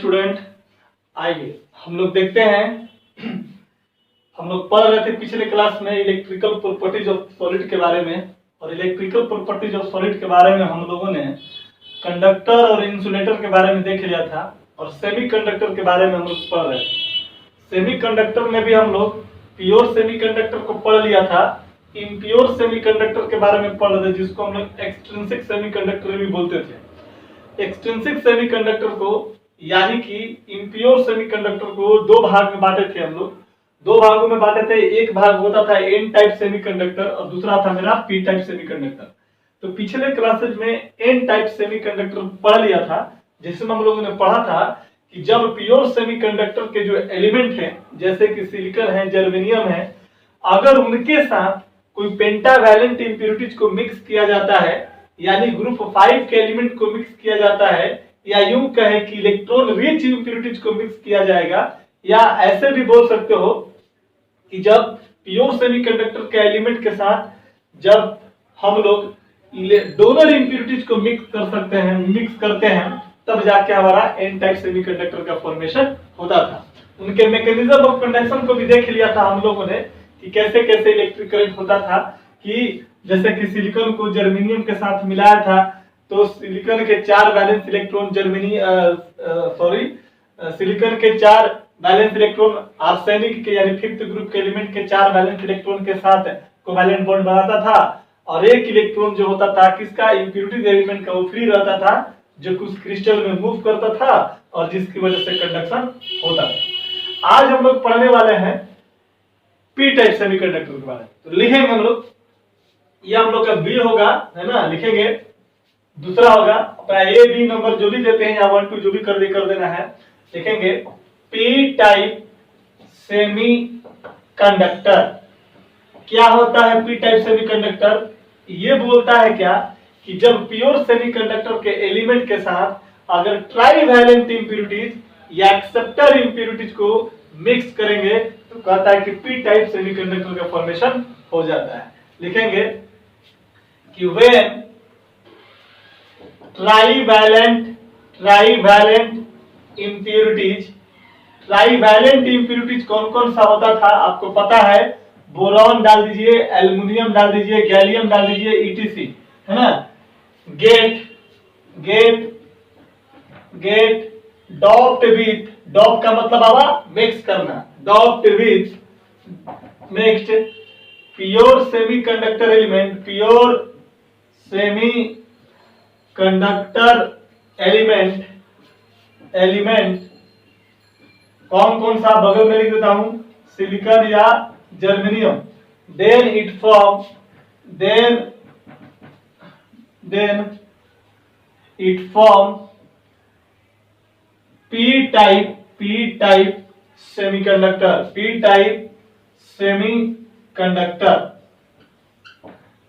Student, आइए हम लोग देखते हैं। हम लोग पढ़ रहे थे पिछले क्लास में इलेक्ट्रिकल प्रॉपर्टीज ऑफ सॉलिड के बारे में, और इलेक्ट्रिकल प्रॉपर्टीज ऑफ सॉलिड के बारे में हम लोगों ने कंडक्टर और इंसुलेटर के बारे में देख लिया था, और सेमीकंडक्टर के बारे में हम लोग पढ़ रहे थे। सेमीकंडक्टर में भी हम लोग प्योर सेमीकंडक्टर को पढ़ लिया था, इम्प्योर सेमीकंडक्टर के बारे में पढ़ रहे थे, जिसको हम लोग एक्सट्रिंसिक सेमीकंडक्टर भी बोलते थे। एक्सट्रिंसिक सेमीकंडक्टर को यानी कि इम्प्योर सेमीकंडक्टर को दो भाग में बांटे थे हम लोग। दो भागों में बांटे थे, एक भाग होता था एन टाइप सेमीकंडक्टर और दूसरा था मेरा पी टाइप सेमीकंडक्टर। तो पिछले क्लासेज में एन टाइप सेमीकंडक्टर पढ़ लिया था, जिसमें हम लोगों ने पढ़ा था कि जब प्योर सेमीकंडक्टर के जो एलिमेंट हैं, जैसे कि सिलिकॉन है, जर्मेनियम है, अगर उनके साथ कोई पेंटावैलेंट इंप्योरिटीज को मिक्स किया जाता है, यानी ग्रुप 5 के एलिमेंट को मिक्स किया जाता है, या यूं कहे कि इलेक्ट्रॉन रिच इंप्योरिटीज को मिक्स किया जाएगा, या ऐसे भी बोल सकते हो कि जब प्योर सेमीकंडक्टर के एलिमेंट के साथ जब हम लोग डोनर इंप्योरिटीज को मिक्स करते हैं, तब जाके हमारा एन टाइप सेमीकंडक्टर का फॉर्मेशन होता था। उनके मैकेनिज्म ऑफ कंडक्शन को भी देख लिया था हम लोगों ने कि कैसे कैसे इलेक्ट्रिक करंट होता था। कि जैसे कि सिलिकॉन को जर्मेनियम के साथ मिलाया था, तो सिलिकॉन के 4 वैलेंस इलेक्ट्रॉन सिलिकॉन के 4 वैलेंस इलेक्ट्रॉन आर्सेनिक के यानी 5th ग्रुप के एलिमेंट के 4 वैलेंस इलेक्ट्रॉन के साथ कोवैलेंट बॉन्ड बनाता था, और एक इलेक्ट्रॉन जो होता था किसका, इंप्योरिटीज एलिमेंट का, वो फ्री रहता था, जो कुछ क्रिस्टल में मूव करता था और जिसकी वजह से कंडक्शन होता था। आज हम लोग पढ़ने वाले हैं पी टाइप सेमीकंडक्टर के बारे में। तो लिखेंगे हम लोग, ये हम लोग का बी होगा, है ना, लिखेंगे। दूसरा होगा अपना ए बी नंबर जो भी देते हैं या 1 2 जो भी कर देना है, लिखेंगे पी टाइप सेमीकंडक्टर। क्या होता है पी टाइप सेमीकंडक्टर? ये बोलता है क्या कि जब प्योर सेमीकंडक्टर के एलिमेंट के साथ अगर ट्राईवैलेंट इंप्योरिटीज या एक्सेप्टर इंप्योरिटीज को मिक्स करेंगे, तो कहता है कि पी टाइप सेमीकंडक्टर का फॉर्मेशन हो जाता है। लिखेंगे कि when ट्राईवैलेंट इंप्योरिटीज कौन कौन सा होता था आपको पता है। बोरॉन डाल दीजिए, एल्युमिनियम डाल दीजिए, गैलियम डाल दीजिए, ईटीसी, है ना। गेट डॉप्ड विथ, डॉप का मतलब आवा मिक्स करना, doped with next pure semiconductor element, pure semiconductor element कौन कौन सा बगल में लिख देता हूं, सिलिकॉन या germanium. Then it form P type semiconductor,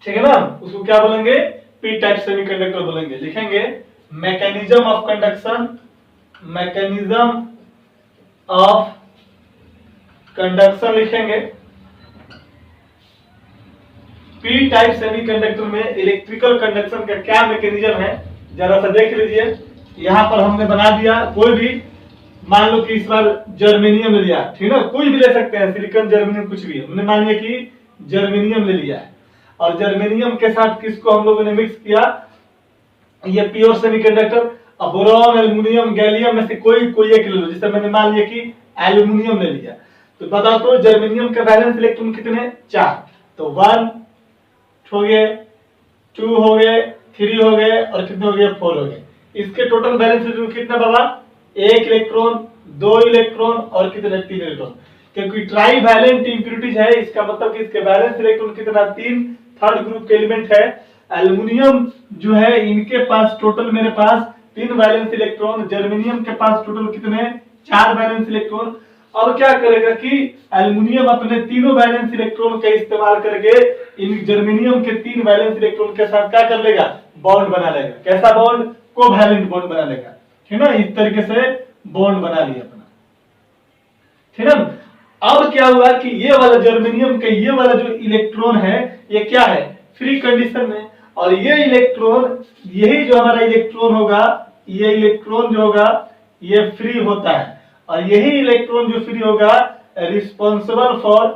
ठीक है ना। उसको क्या बोलेंगे, पी टाइप सेमीकंडक्टर बोलेंगे। लिखेंगे मैकेनिज्म ऑफ कंडक्शन लिखेंगे। पी टाइप सेमीकंडक्टर में इलेक्ट्रिकल कंडक्शन का क्या मैकेनिज्म है, जरा सा देख लीजिए। यहां पर हमने बना दिया, कोई भी मान लो कि इस बार जर्मेनियम ले लिया, ठीक है ना, कोई भी ले सकते हैं, सिलिकॉन जर्मेनियम कुछ भी। हमने मान लिया कि जर्मेनियम ले लिया है, और जर्मेनियम के साथ किसको हम लोगों ने मिक्स किया, ये प्योर सेमीकंडक्टर। अब बोरॉन, एल्युमिनियम, गैलियम में से कोई एक ले लो। जैसे मैंने मान लिया कि एल्युमिनियम ले लिया, तो बता दो जर्मेनियम के वैलेंस इलेक्ट्रॉन कितने, 4। तो 1 हो गए, 2 हो गए, 3 हो गए, और कितने हो गए, 4 हो गए। इसके टोटल वैलेंस इलेक्ट्रॉन कितना बाबा, 1 इलेक्ट्रॉन, 2 इलेक्ट्रॉन और कितने, 3 इलेक्ट्रॉन। क्योंकि ट्राईवैलेंट इंप्योरिटीज है, इसका मतलब कि इसके वैलेंस इलेक्ट्रॉन कितना, 3 थर्ड ग्रुप के एलिमेंट है। एल्युमिनियम जो है, इनके पास टोटल मेरे पास 3 वैलेंस इलेक्ट्रॉन, जर्मेनियम के पास टोटल कितने, 4 वैलेंस इलेक्ट्रॉन। और क्या करेगा कि एल्युमिनियम अपने तीनों वैलेंस इलेक्ट्रॉन का इस्तेमाल करके इन जर्मेनियम के 3 वैलेंस इलेक्ट्रॉन के साथ क्या कर लेगा, बॉन्ड बना लेगा। कैसा बॉन्ड, कोवैलेंट बॉन्ड बना लेगा, ठीक है ना। इस तरीके से बॉन्ड बना लिया अपना, ठीक है ना। अब क्या हुआ कि ये वाला जर्मेनियम का ये वाला जो इलेक्ट्रॉन है, ये क्या है, फ्री कंडीशन में, और ये इलेक्ट्रॉन, यही जो हमारा इलेक्ट्रॉन होगा, ये इलेक्ट्रॉन जो होगा ये फ्री होता है, और यही इलेक्ट्रॉन जो फ्री होगा रिस्पॉन्सिबल फॉर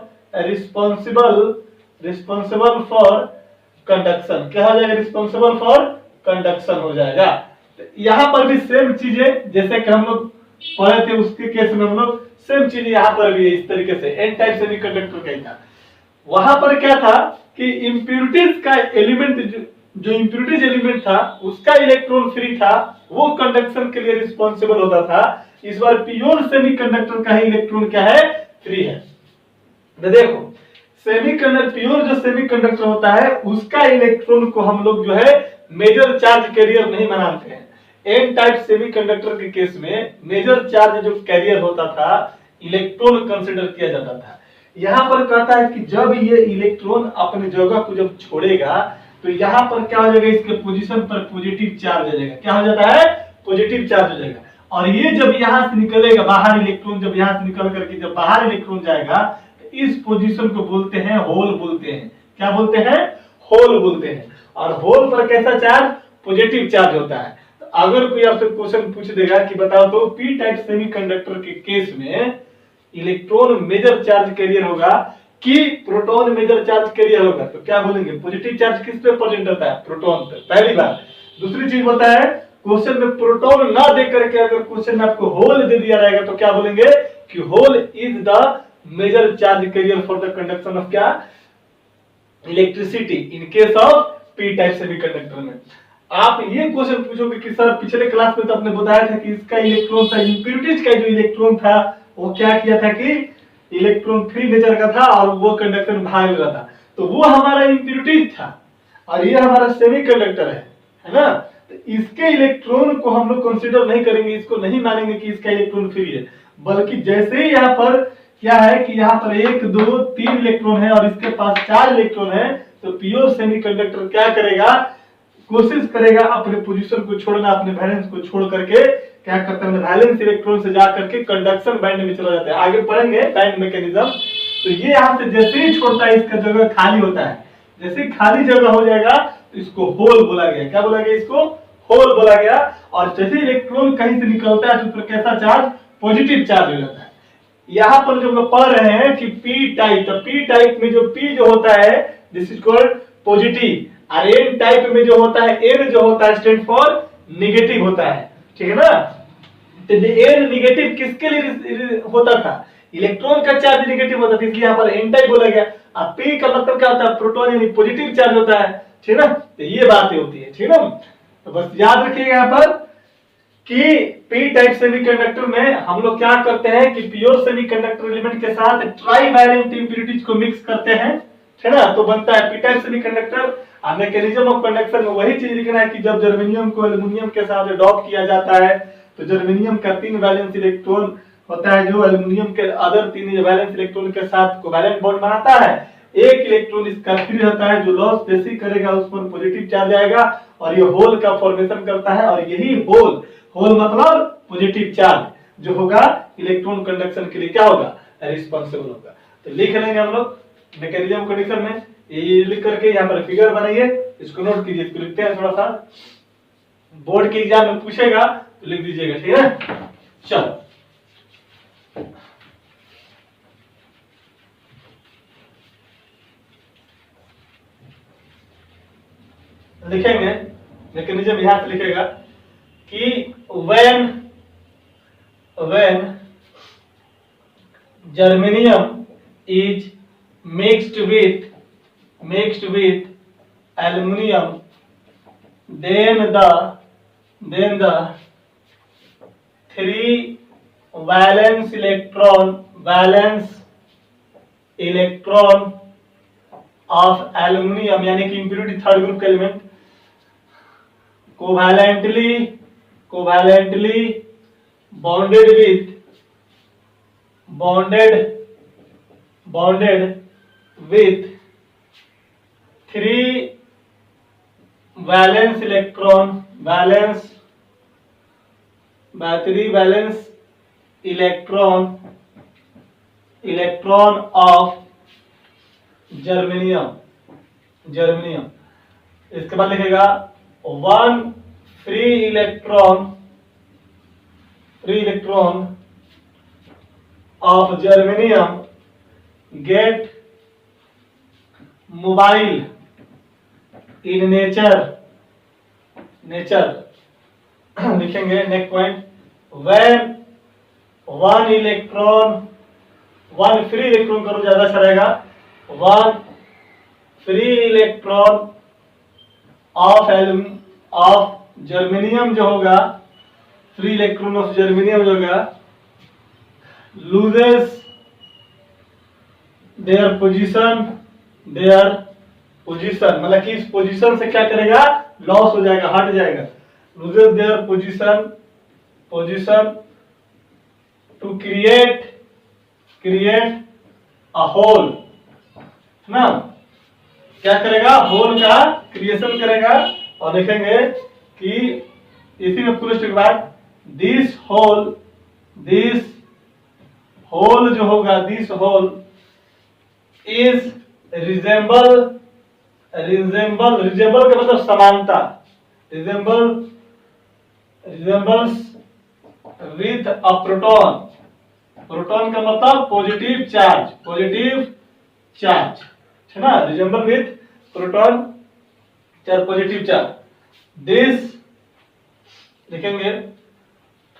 कंडक्शन, क्या हो जाएगा, रिस्पॉन्सिबल फॉर कंडक्शन हो जाएगा। तो यहाँ पर भी सेम चीजें जैसे कि हम लोग पढ़े थे उसके केस में हम लोग सेम चीज यहाँ पर भी इस तरीके से एन टाइप सेमीकंडक्टर का ही था। वहां पर क्या था कि इम्प्यूरिटीज का एलिमेंट जो इम्प्यूरिटीज एलिमेंट था उसका इलेक्ट्रॉन फ्री था, वो कंडक्शन के लिए रिस्पॉन्सिबल होता था। इस बार प्योर सेमीकंडक्टर का ही इलेक्ट्रॉन क्या है, फ्री है। तो देखो सेमीकंडक्टर, प्योर जो सेमीकंडक्टर होता है उसका इलेक्ट्रॉन को हम लोग जो है मेजर चार्ज कैरियर नहीं मानते हैं। एन टाइप सेमीकंडक्टर के केस में मेजर चार्ज जो कैरियर होता था इलेक्ट्रॉन कंसीडर किया जाता था। यहाँ पर कहता है कि जब ये इलेक्ट्रॉन अपने जगह को जब छोड़ेगा तो यहाँ पर क्या हो जाएगा, इसके पोजीशन पर पॉजिटिव चार्ज हो जाएगा। क्या हो जाता है, पॉजिटिव चार्ज हो जाएगा। और ये जब यहाँ से निकलेगा बाहर, इलेक्ट्रॉन जब यहाँ से निकल करके जब बाहर इलेक्ट्रॉन जाएगा तो इस पोजीशन को बोलते हैं होल बोलते हैं। क्या बोलते हैं, होल बोलते हैं। और होल पर कैसा चार्ज, पॉजिटिव चार्ज होता है। तो अगर कोई आपसे क्वेश्चन पूछ देगा कि बताओ तो पी टाइप सेमीकंडक्टर के केस में इलेक्ट्रॉन मेजर चार्ज कैरियर होगा कि प्रोटॉन मेजर चार्ज कैरियर होगा, तो क्या बोलेंगे, पॉजिटिव चार्ज किस पे प्रेजेंट होता है, प्रोटॉन पे, पहली बात। दूसरी चीज होता है क्वेश्चन में प्रोटॉन ना दे करके अगर क्वेश्चन में आपको होल दे दिया रहेगा तो क्या बोलेंगे कि hole is the major charge carrier for the conduction of क्या, electricity in case of P type semiconductor में। आप ये क्वेश्चन पूछोगे कि सर पिछले क्लास में तो आपने बताया था कि इसका इलेक्ट्रॉन था, इम्प्यूरिटीज का जो इलेक्ट्रॉन था वो क्या किया था कि इलेक्ट्रॉन फ्री नेचर का था और वो कंडक्शन भाग रहा था, तो वो हमारा इम्प्यूरिटीज था और ये हमारा सेमीकंडक्टर है ना। तो इसके इलेक्ट्रॉन को हम लोग कंसीडर नहीं करेंगे, इसको नहीं मानेंगे कि इसका इलेक्ट्रॉन फ्री है, बल्कि जैसे ही यहाँ पर क्या है कि यहाँ पर 1 2 3 इलेक्ट्रॉन है और इसके पास 4 इलेक्ट्रॉन है, तो प्योर सेमीकंडक्टर क्या करेगा, कोशिश करेगा अपने पोजीशन को छोड़ना, अपने वैलेंस को छोड़ करके क्या करता है, वैलेंस इलेक्ट्रॉन से जा करके कंडक्शन बैंड में चला जाता है। आगे पढ़ेंगे बैंड मैकेनिज्म। तो ये यहाँ से जैसे ही छोड़ता है इसका जगह खाली होता है, जैसे खाली जगह हो जाएगा तो इसको होल बोला गया। क्या बोला गया, इसको होल बोला गया। और जैसे इलेक्ट्रॉन कहीं से निकलता है तो फिर कैसा चार्ज, पॉजिटिव चार्ज हो जाता है। यहाँ पर जो हम पढ़ रहे हैं कि पी टाइप, तो पी टाइप में जो पी जो होता है दिस इज कॉल्ड पॉजिटिव, और एन टाइप में जो होता है एन जो होता है स्टैंड फॉर नेगेटिव होता है, ठीक है ना। तो एन नेगेटिव किसके लिए होता था, इलेक्ट्रॉन का चार्ज नेगेटिव होता था, इसलिए यहाँ पर एन टाइप बोला गया। अब पी का मतलब क्या होता है, प्रोटॉन यानी पॉजिटिव चार्ज होता है, ठीक है ना। तो ये बातें होती है, ठीक है ना। तो बस याद रखिएगा यहाँ पर कि पी टाइप सेमीकंडक्टर में हम लोग क्या करते हैं कि प्योर सेमीकंडक्टर एलिमेंट के साथ ट्राईवैलेंट इम्प्यूरिटीज को मिक्स करते हैं, है ना, तो बनता है P type semiconductor. Mechanism of conduction में वही चीज लिखना है कि जब जर्मेनियम को एल्युमिनियम के साथ डॉप किया जाता है तो जर्मेनियम का 3 वैलेंस इलेक्ट्रॉन होता है जो एल्युमिनियम के अदर 3 वैलेंस इलेक्ट्रॉन के साथ कोवैलेंट बॉन्ड बनाता है। एक इलेक्ट्रॉन इसका फ्री रहता है, जो लॉस जैसे करेगा उस पर पॉजिटिव चार्ज आएगा और ये होल का फॉर्मेशन करता है। और यही होल मतलब पॉजिटिव चार्ज जो होगा इलेक्ट्रॉन कंडक्शन के लिए क्या होगा, रिस्पॉन्सिबल होगा। तो लिख लेंगे हम लोग मैकेनिज्म कंडीशन में, ये लिख करके यहाँ पर फिगर बनाइए, इसको नोट कीजिए, इसको लिखते हैं थोड़ा सा, बोर्ड के एग्जाम में पूछेगा तो लिख दीजिएगा, ठीक है। चलो लिखेंगे मैकेनिज्म, यहां से लिखेगा कि when germanium is mixed with aluminium, then the 3 valence electron of aluminium यानी कि impurity थर्ड ग्रुप का element covalently bonded with 3 valence electron of germanium. इसके बाद लिखेगा 1 free electron free electron of germanium get mobile in nature लिखेंगे next point when one free electron करो ज्यादा अच्छा रहेगा, one free electron of germanium जो होगा, फ्री इलेक्ट्रॉन ऑफ जर्मेनियम जो होगा लूजेस देयर पोजीशन मतलब कि इस पोजीशन से क्या करेगा, लॉस हो जाएगा, हट जाएगा। Loses their position to create a hole ना, क्या करेगा, होल का क्रिएशन करेगा। और देखेंगे कि इसी में पूरे के बाद दिस होल जो होगा, दिस होल इज रिजेंबल का मतलब समानता, रिजेंबल्स विथ अ प्रोटॉन का मतलब पॉजिटिव चार्ज है ना, resemble with proton charge, positive charge. This लिखेंगे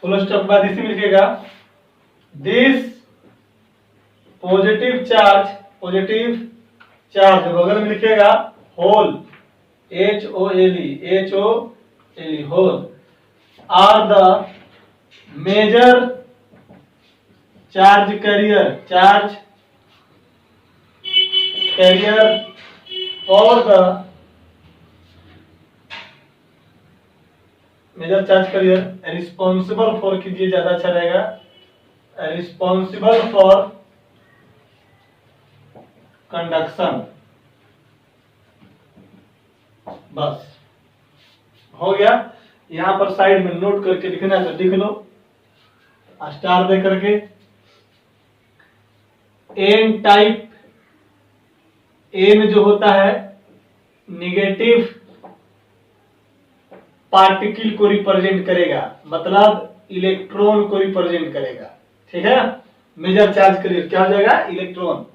फुल स्टॉप बाद इसी में लिखेगा दिस पॉजिटिव चार्ज बगल में लिखेगा hole HOLE hole are the major charge carrier for the major charge carrier responsible for कीजिए, ज्यादा अच्छा रहेगा, रिस्पॉन्सिबल फॉर कंडक्शन। बस हो गया। यहां पर साइड में नोट करके लिखना है तो लिख लो, स्टार दे करके। एन जो होता है निगेटिव पार्टिकल को रिप्रेजेंट करेगा, मतलब इलेक्ट्रॉन को रिप्रेजेंट करेगा, ठीक है। मेजर चार्ज कैरियर क्या हो जाएगा, इलेक्ट्रॉन।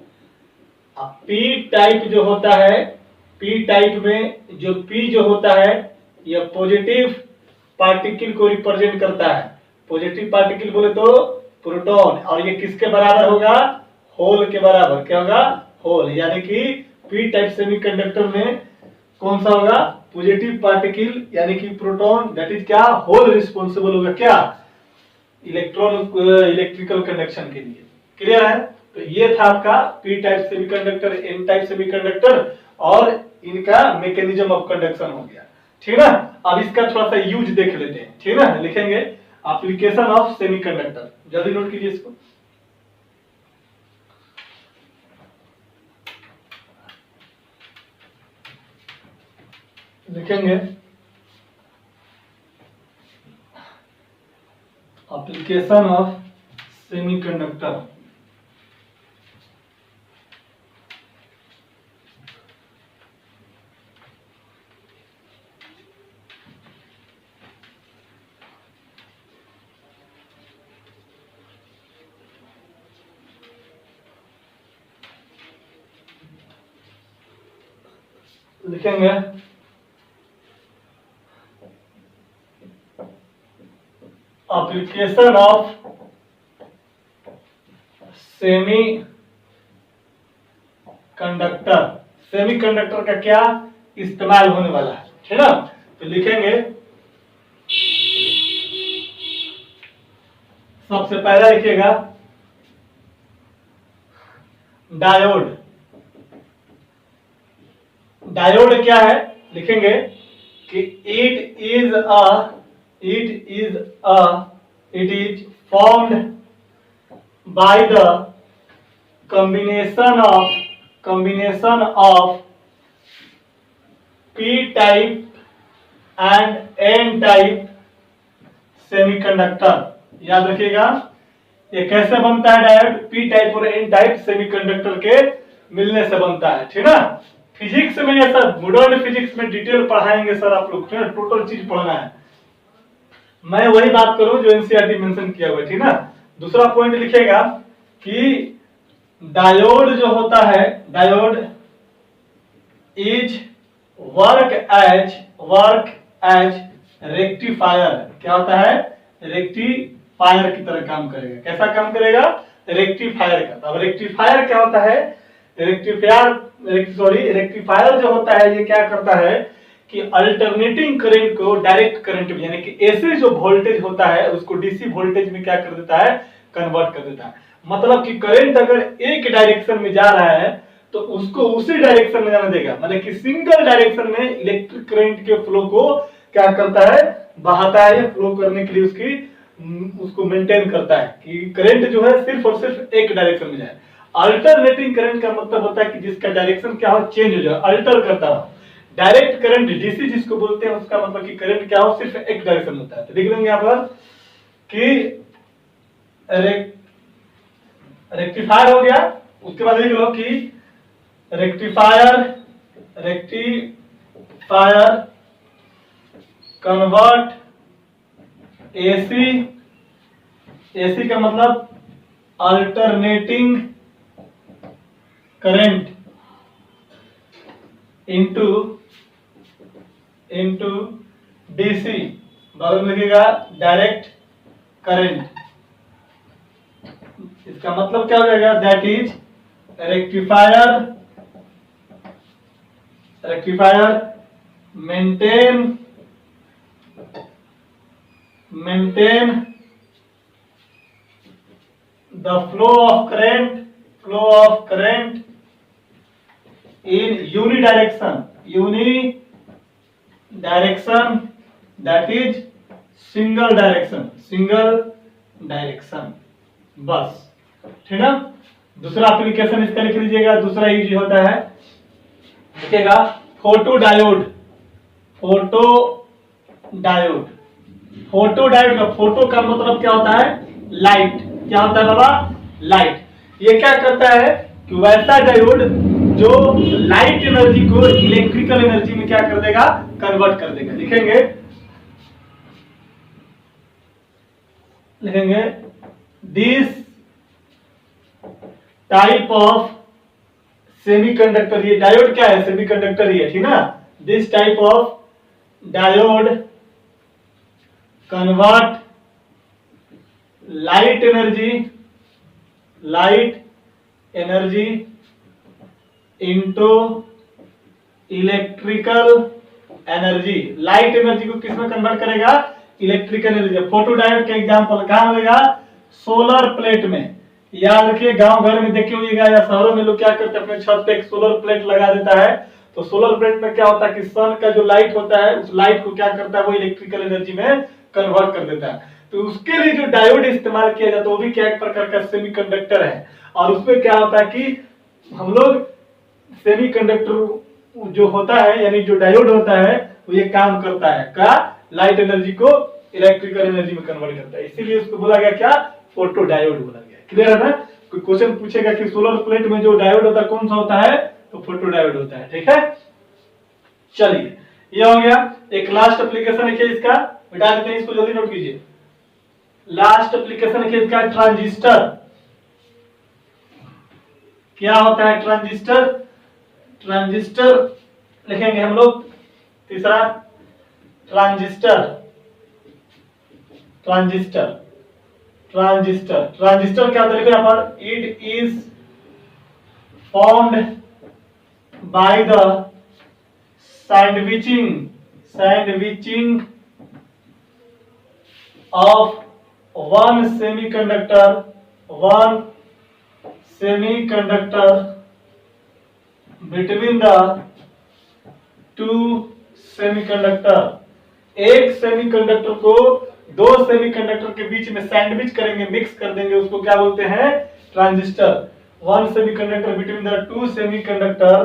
पी टाइप जो होता है, पी टाइप में जो पी जो होता है यह पॉजिटिव पार्टिकल को रिप्रेजेंट करता है। पॉजिटिव पार्टिकल बोले तो प्रोटॉन, और ये किसके बराबर होगा, होल के बराबर। क्या होगा, होल। यानी कि पी टाइप सेमीकंडक्टर में कौन सा होगा, पॉजिटिव पार्टिकल यानी कि प्रोटॉन, दैट इज क्या, होल रिस्पॉन्सिबल होगा क्या, इलेक्ट्रिकल कंडक्शन के लिए। क्लियर है। तो ये था आपका P type semiconductor, N type semiconductor और इनका मैकेनिज्म ऑफ कंडक्शन हो गया, ठीक है ना। अब इसका थोड़ा सा यूज देख लेते हैं, ठीक है ना। लिखेंगे एप्लीकेशन ऑफ सेमीकंडक्टर, जल्दी नोट कीजिए इसको। लिखेंगे एप्लीकेशन ऑफ सेमीकंडक्टर। लिखेंगे application of semi conductor. Semi conductor का क्या इस्तेमाल होने वाला है ना। तो लिखेंगे सबसे पहला लिखिएगा डायोड। डायोड क्या है, लिखेंगे कि it is formed by the combination of p type and n type semiconductor. याद रखिएगा ये कैसे बनता है डायोड, p टाइप और n टाइप सेमीकंडक्टर के मिलने से बनता है, ठीक ना। फिजिक्स में ये सब मॉडर्न फिजिक्स में डिटेल पढ़ाएंगे सर आप लोग, टोटल चीज पढ़ना है। मैं वही बात करूं जो एनसीईआरटी मेंशन किया हुआ है, ठीक ना। दूसरा पॉइंट लिखेगा कि डायोड जो होता है, diode is work as rectifier. क्या होता है? रेक्टिफायर की तरह काम करेगा। कैसा काम करेगा? रेक्टिफायर का। अब रेक्टिफायर क्या होता है? रेक्टिफायर जो होता है ये क्या करता है कि अल्टरनेटिंग करंट को डायरेक्ट करंट में, यानी कि एसी जो वोल्टेज होता है उसको डीसी वोल्टेज में क्या कर देता है? कन्वर्ट कर देता है। मतलब कि करंट अगर एक डायरेक्शन में जा रहा है तो उसको उसी डायरेक्शन में जाने देगा। मतलब कि सिंगल डायरेक्शन में इलेक्ट्रिक करंट के फ्लो को क्या करता है? बहाता है। फ्लो करने के लिए उसको मेंटेन करता है कि करंट जो है सिर्फ और सिर्फ एक डायरेक्शन में जाए। अल्टरनेटिंग करंट का मतलब होता है कि जिसका डायरेक्शन क्या हो? चेंज हो जाए, अल्टर करता हो। डायरेक्ट करंट डीसी जिसको बोलते हैं उसका मतलब कि करंट क्या हो? सिर्फ एक डायरेक्शन में होता है। तो लिख देंगे यहां पर कि रेक्टिफायर हो गया। उसके बाद लिख लो कि रेक्टिफायर कन्वर्ट एसी का मतलब अल्टरनेटिंग करंट इंटू डीसी, बगल में लिखेगा डायरेक्ट करंट। इसका मतलब क्या हो जाएगा? That is rectifier maintain the flow of current in unidirection, that is single direction, बस, ठीक ना। दूसरा एप्लीकेशन इसका लिख लीजिएगा। दूसरा यूज होता है, लिखेगा फोटो डायोड का फोटो का मतलब क्या होता है? लाइट। क्या होता है बाबा? लाइट। ये क्या करता है कि वैसा डायोड जो लाइट एनर्जी को इलेक्ट्रिकल एनर्जी में क्या कर देगा? कन्वर्ट कर देगा। लिखेंगे दिस टाइप ऑफ सेमीकंडक्टर। ये डायोड क्या है? सेमीकंडक्टर ही है, ठीक ना। This type of diode convert light energy into electrical energy. Light energy को किसमें कन्वर्ट करेगा? Electrical energy. फोटो डायोड का एग्जांपल कहां मिलेगा? सोलर प्लेट में। याद रखिए, गांव घर में देखे होइएगा या शहरों में लोग क्या करते हैं, अपने छत पे एक सोलर प्लेट लगा देता है। तो सोलर प्लेट में क्या होता है कि सन का जो लाइट होता है उस लाइट को क्या करता है? वो इलेक्ट्रिकल एनर्जी में कन्वर्ट कर देता है। तो उसके लिए जो डायोड इस्तेमाल किया जाता है वो भी क्या एक प्रकार का सेमीकंडक्टर है। और उसमें क्या होता है कि हम लोग सेमीकंडक्टर जो होता है, यानी जो डायोड होता है, वो ये काम करता है का लाइट एनर्जी को इलेक्ट्रिकल एनर्जी में कन्वर्ट करता है। इसीलिए उसको बोला गया क्या? फोटो डायोड बोला गया। क्लियर है ना? कोई क्वेश्चन पूछेगा कि सोलर प्लेट में जो डायोड होता है कौन सा होता है? तो फोटो डायोड होता है। ठीक है, चलिए ये हो गया। एक लास्ट एप्लीकेशन है इसका, मिटा देते हैं इसको, जल्दी नोट कीजिए। लास्ट एप्लीकेशन है इसका ट्रांजिस्टर। क्या होता है ट्रांजिस्टर? ट्रांजिस्टर लिखेंगे हम लोग तीसरा, ट्रांजिस्टर क्या होता है? यहाँ पर it is formed by the sandwiching of one semiconductor between the two semiconductor। एक सेमीकंडक्टर को दो सेमीकंडक्टर के बीच में सैंडविच करेंगे, मिक्स कर देंगे, उसको क्या बोलते हैं? Transistor. One semiconductor between the two semiconductor,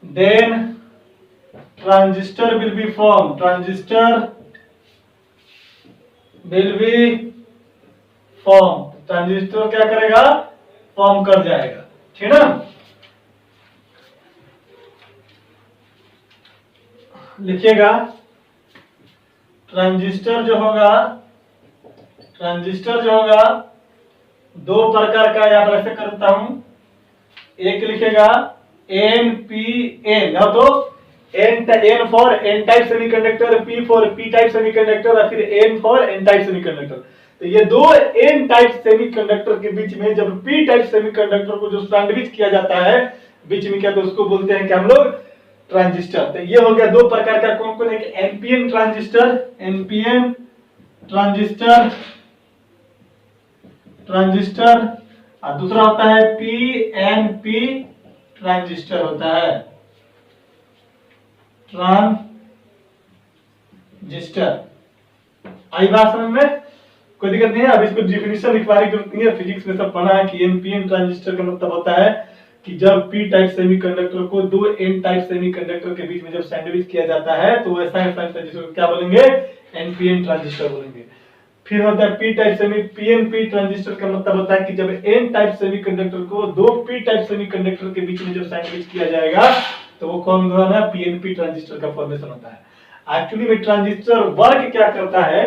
then transistor will be form. Transistor क्या करेगा? फॉर्म कर जाएगा। ठीक ना? लिखिएगा ट्रांजिस्टर जो होगा दो प्रकार का, यहाँ पर ऐसे करता हूं, एक लिखेगा NPN, तो N for N type semiconductor, P for P type semiconductor और फिर N for N type semiconductor. तो ये दो N टाइप सेमीकंडक्टर के बीच में जब P टाइप सेमीकंडक्टर को जो सैंडविच किया जाता है बीच में क्या, तो उसको बोलते हैं क्या हम लोग, ट्रांजिस्टर। तो ये हो गया दो प्रकार का, कौन कौन है, NPN ट्रांजिस्टर, NPN ट्रांजिस्टर और दूसरा होता है PNP ट्रांजिस्टर होता है, ट्रांजिस्टर। आई बात समझ में, कोई दिक्कत नहीं है। अब इसको डिफिनेशन लिखवाने की जरूरत नहीं है, फिजिक्स में सब पढ़ा है कि NPN ट्रांजिस्टर का मतलब होता है कि जब P टाइप सेमीकंडक्टर को दो N टाइप सेमीकंडक्टर के बीच में जब सैंडविच किया जाता है तो ऐसा ट्रांजिस्टर को क्या बोलेंगे, NPN ट्रांजिस्टर बोलेंगे। फिर होता है P type semi, PNP transistor का मतलब होता है कि जब N टाइप सेमीकंडक्टर को दो P टाइप सेमीकंडक्टर के बीच में जब सैंडविच किया जाएगा तो वो कौन होगा ना, PNP ट्रांजिस्टर का फॉर्मेशन होता है। एक्चुअली में ट्रांजिस्टर वर्क क्या करता है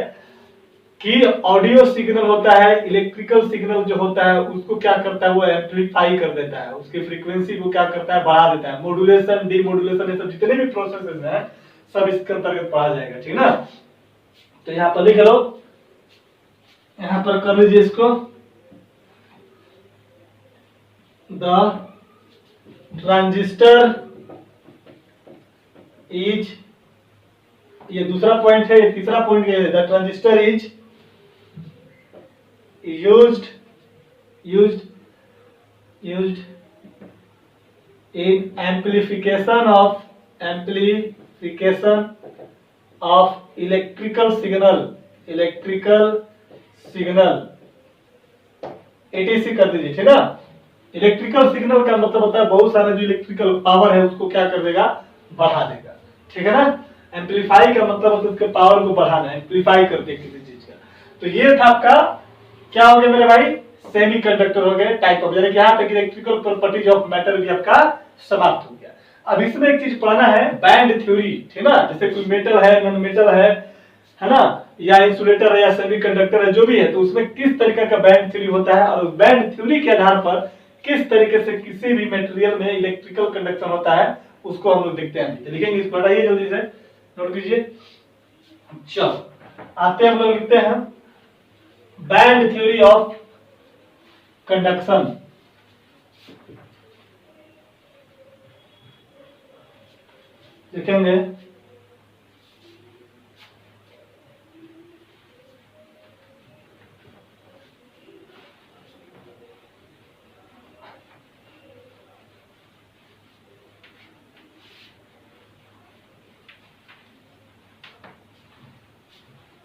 कि ऑडियो सिग्नल होता है, इलेक्ट्रिकल सिग्नल जो होता है उसको क्या करता है, वो एम्पलीफाई कर देता है, उसकी फ्रीक्वेंसी को क्या करता है, बढ़ा देता है। मॉड्यूलेशन, डीमॉड्यूलेशन, ये सब जितने भी प्रोसेसेस हैं सब इसके अंतर्गत पढ़ा जाएगा, ठीक ना। तो यहाँ पर लिख लो, यहाँ पर कर लीजिए इसको, द ट्रांजिस्टर इज, ये दूसरा पॉइंट है, तीसरा पॉइंट है, the transistor is used in amplification of electrical signal ATC कर दीजिए, ठीक ना। इलेक्ट्रिकल सिग्नल का मतलब होता है बहुत सारा जो इलेक्ट्रिकल पावर है उसको क्या कर देगा, बढ़ा देगा, ठीक है ना। एम्पलीफाई का मतलब होता है उसके पावर को बढ़ाना, एम्पलीफाई करते किसी चीज का। तो ये था आपका क्या हो गया मेरे भाई, सेमीकंडक्टर हो गए टाइप ऑफ, यानी कि यहाँ तक इलेक्ट्रिकल प्रॉपर्टीज ऑफ मैटर भी आपका समाप्त हो गया। अब इसमें एक चीज पढ़ना है, बैंड थ्योरी, ठीक ना। जैसे कोई मेटल है, नॉन मेटल है ना, या इंसुलेटर है या सेमीकंडक्टर है, जो भी है, तो उसमें किस तरीके का बैंड थ्योरी होता है और बैंड थ्योरी के आधार पर किस तरीके से किसी भी मटेरियल में इलेक्ट्रिकल कंडक्शन होता है उसको हम लोग देखते हैं। लिखेंगे, इसको पढ़ाइए जल्दी से, नोट कीजिए। चलो आते हैं हम लोग लिखते हैं बैंड थ्योरी ऑफ कंडक्शन। लिखेंगे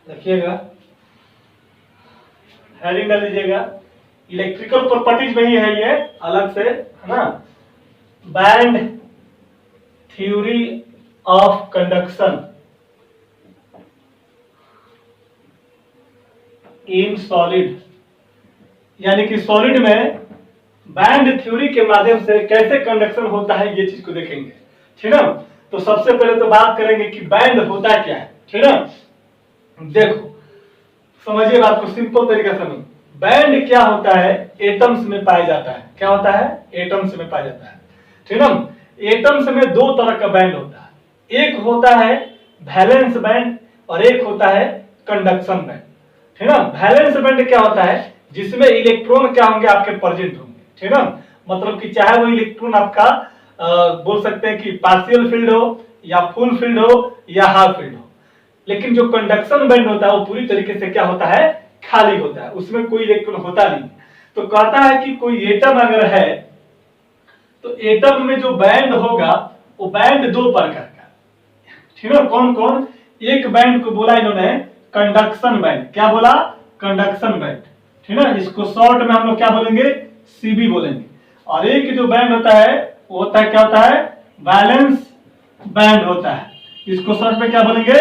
देखिएगा, हेडिंग डाल लीजिएगा, इलेक्ट्रिकल प्रॉपर्टीज में ही है ये अलग से, है ना। Band theory of conduction in solid, यानी कि सॉलिड में बैंड थ्योरी के माध्यम से कैसे कंडक्शन होता है ये चीज को देखेंगे, ठीक ना। तो सबसे पहले तो बात करेंगे कि बैंड होता क्या है, ठीक ना। देखो समझिए बात को, सिंपल तरीका से समझ, बैंड क्या होता है, एटम्स में पाया जाता है। क्या होता है, एटम्स में पाया जाता है, ठीक ना। एटम्स में दो तरह का बैंड होता है, एक होता है वैलेंस बैंड और एक होता है कंडक्शन बैंड, ठीक ना। वैलेंस बैंड क्या होता है, जिसमें इलेक्ट्रॉन क्या होंगे, आपके प्रेजेंट होंगे, ठीक ना। मतलब कि चाहे वो इलेक्ट्रॉन आपका बोल सकते हैं कि पार्शियल फील्ड हो या फुल फील्ड हो या हाफ फील्ड हो, लेकिन जो कंडक्शन बैंड होता है वो पूरी तरीके से क्या होता है, खाली होता है, उसमें कोई इलेक्ट्रॉन होता नहीं। तो कहता है कि कोई एटम अगर है तो एटम में जो बैंड होगा वो बैंड दो प्रकार का, ठीक है। कौन कौन, एक बैंड को बोला इन्होंने कंडक्शन बैंड, क्या बोला, कंडक्शन बैंड, ठीक है। इसको शॉर्ट में हम लोग क्या बोलेंगे, सीबी बोलेंगे। और एक जो बैंड होता है वो होता है, क्या होता है, वैलेंस बैंड होता है, इसको शॉर्ट में क्या बोलेंगे,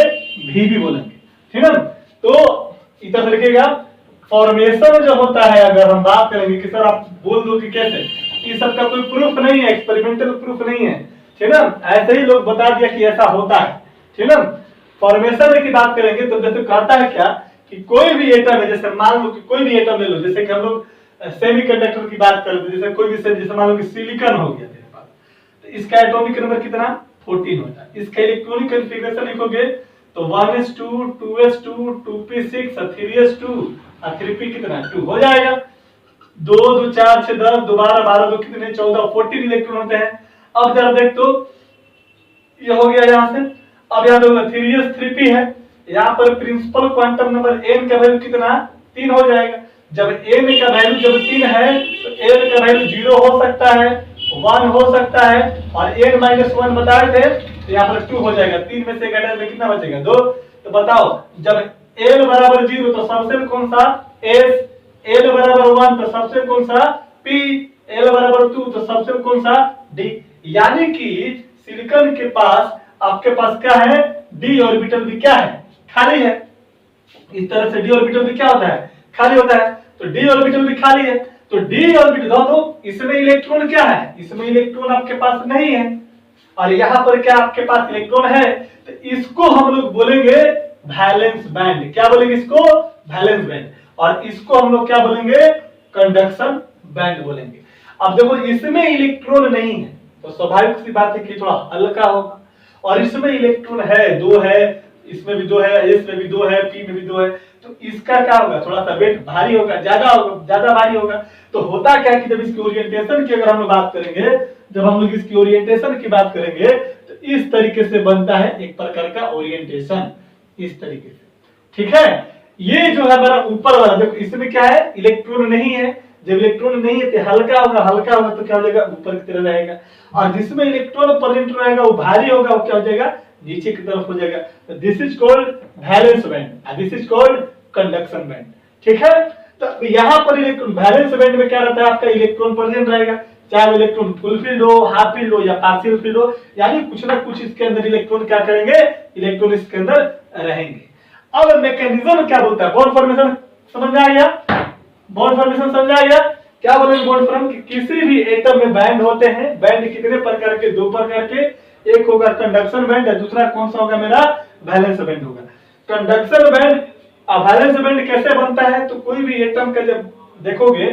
वीबी बोलेंगे, ठीक है। तो इधर से लिखिएगा, फॉर्मेशन जो होता है, अगर हम बात करेंगे कि सर आप बोल दो कि कैसे, इस सब का कोई प्रूफ नहीं है, एक्सपेरिमेंटल प्रूफ नहीं है, ठीक है। ऐसे ही लोग बता दिया कि ऐसा होता है, ठीक है। फॉर्मेशन की बात करेंगे तो जैसे कहता है क्या कि कोई भी एटम है, जैसे मान लो कि कोई भी एटम ले लो, जैसे कि हम लोग सेमीकंडक्टर की बात करते हैं, जैसे कोई भी जैसे मान लो कि सिलिकॉन हो गया तेरे पास, तो इसका एटॉमिक नंबर कितना 14 होता है। इसका इलेक्ट्रॉनिक कॉन्फ़िगरेशन लिखोगे तो 1s2 2s2 2p6 और 3s2 और 3p कितना 2 हो जाएगा। 2 2 4 6 10 दोबारा 12 2 कितने 14 14 इलेक्ट्रॉन होते हैं। अब जरा देख तो ये हो गया यहाँ से। अब यहाँ देखो 3s 3p है, यहाँ पर प्रिंसिपल क्वांटम नंबर n का वैल्यू कितना 3 हो जाएगा। जब n का वैल्यू जब 3 है तो n का वैल्यू 0 हो सकता है, 1 हो सकता है, और n-1 बताए थे तो यहाँ पर 2 हो जाएगा। 3 में से घटाने में कितना बचेगा 2। तो बताओ जब l बराबर 0 तो सबसे कौन सा s, l बराबर 1 तो सबसे कौन सा p, l बराबर 2 तो सबसे कौन सा d। यानी कि सिलिकॉन के पास आपके पास क्या है d ऑर्बिटल भी क्या है खाली है। इस तरह से d ऑर्बिटल भी क्या होता है खाली होता है, तो d ऑर्बिटल भी खाली है। तो d ऑर्बिटल तो इसमें इलेक्ट्रॉन क्या है, इसमें इलेक्ट्रॉन आपके पास नहीं है, और यहाँ पर क्या आपके पास इलेक्ट्रॉन है, तो इसको हम लोग बोलेंगे वैलेंस बैंड। क्या बोलेंगे इसको वैलेंस बैंड, और इसको हम लोग क्या बोलेंगे कंडक्शन बैंड बोलेंगे। अब देखो इसमें इलेक्ट्रॉन नहीं है तो स्वाभाविक सी बात है कि थोड़ा हल्का होगा, और इसमें इलेक्ट्रॉन है 2 है, इसमें भी 2 है, एस में भी 2 है, पी में भी 2 है, तो इसका क्या होगा थोड़ा सा वेट भारी होगा, ज्यादा भारी होगा। तो होता क्या है कि जब इसकी ओरिएंटेशन की अगर हम लोग बात करेंगे, जब हम लोग इसकी ओरिएंटेशन की बात करेंगे तो इस तरीके से बनता है एक प्रकार का ओरिएंटेशन, इस तरीके से। ठीक है, ये जो है हमारा ऊपर वाला देखो इसमें क्या है इलेक्ट्रॉन नहीं है, जब इलेक्ट्रॉन नहीं है तो हल्का होगा तो क्या हो जाएगा ऊपर की तरफ रहेगा, और जिसमें इलेक्ट्रॉन प्रेजेंट रहेगा वो भारी होगा, वो क्या हो जाएगा नीचे की तरफ हो जाएगा। This is called valence band and this is called conduction band. ठीक है, तो यहाँ पर इलेक्ट्रॉन वैलेंस बैंड में क्या रहता है आपका इलेक्ट्रॉन प्रेजेंट रहेगा, चाहे वो इलेक्ट्रॉन फुल फील्ड हो, हाफ फील्ड हो या पार्शियल फील्ड हो, यानी कुछ ना कुछ इसके अंदर इलेक्ट्रॉन क्या करेंगे इलेक्ट्रॉन इसके अंदर रहेंगे। अब मैकेनिज्म क्या बोलता है, बॉन्ड फॉर्मेशन समझ में आ गया, बॉन्ड फॉर्मेशन समझ आ गया। क्या बोलेंगे बॉन्ड फॉर्म कि किसी भी एटम में बैंड होते हैं, बैंड कितने प्रकार के 2 प्रकार के, एक होगा कंडक्शन बैंड और दूसरा कौन सा होगा मेरा वैलेंस बैंड होगा। कंडक्शन बैंड और वैलेंस बैंड कैसे बनता है, तो कोई भी एटम का जब देखोगे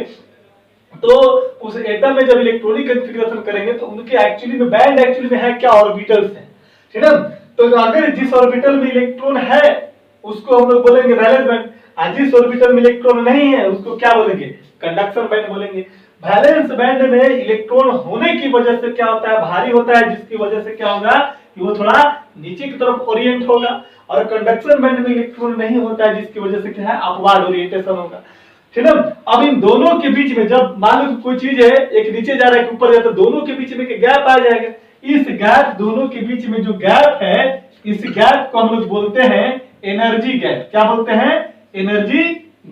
तो उस एटम में जब इलेक्ट्रॉनिक कॉन्फ़िगरेशन करेंगे तो उनके एक्चुअली में बैंड एक्चुअली में है क्या ऑर्बिटल्स हैं, ठीक है। तो अगर जिस ऑर्बिटल में इलेक्ट्रॉन है उसको हम लोग बोलेंगे वैलेंस बैंड, और जिस ऑर्बिटल में इलेक्ट्रॉन नहीं है उसको क्या बोलेंगे कंडक्शन बैंड बोलेंगे। वैलेंस बैंड में इलेक्ट्रॉन होने की वजह से क्या होता है भारी होता है, जिसकी वजह से क्या होगा कि वो थोड़ा नीचे की तरफ ओरिएंट होगा, और कंडक्शन बैंड में इलेक्ट्रॉन नहीं होता है जिसकी वजह से क्या है अपवार्ड ओरिएंटेशन होगा, ठीक है। अब इन दोनों के बीच में जब मान लो कोई चीज है एक नीचे जा रहा है एक ऊपर जा रहा है, तो दोनों के बीच में एक गैप आ जाएगा। इस गैप दोनों के बीच में जो गैप है इस गैप को हम लोग बोलते हैं एनर्जी गैप। क्या बोलते हैं एनर्जी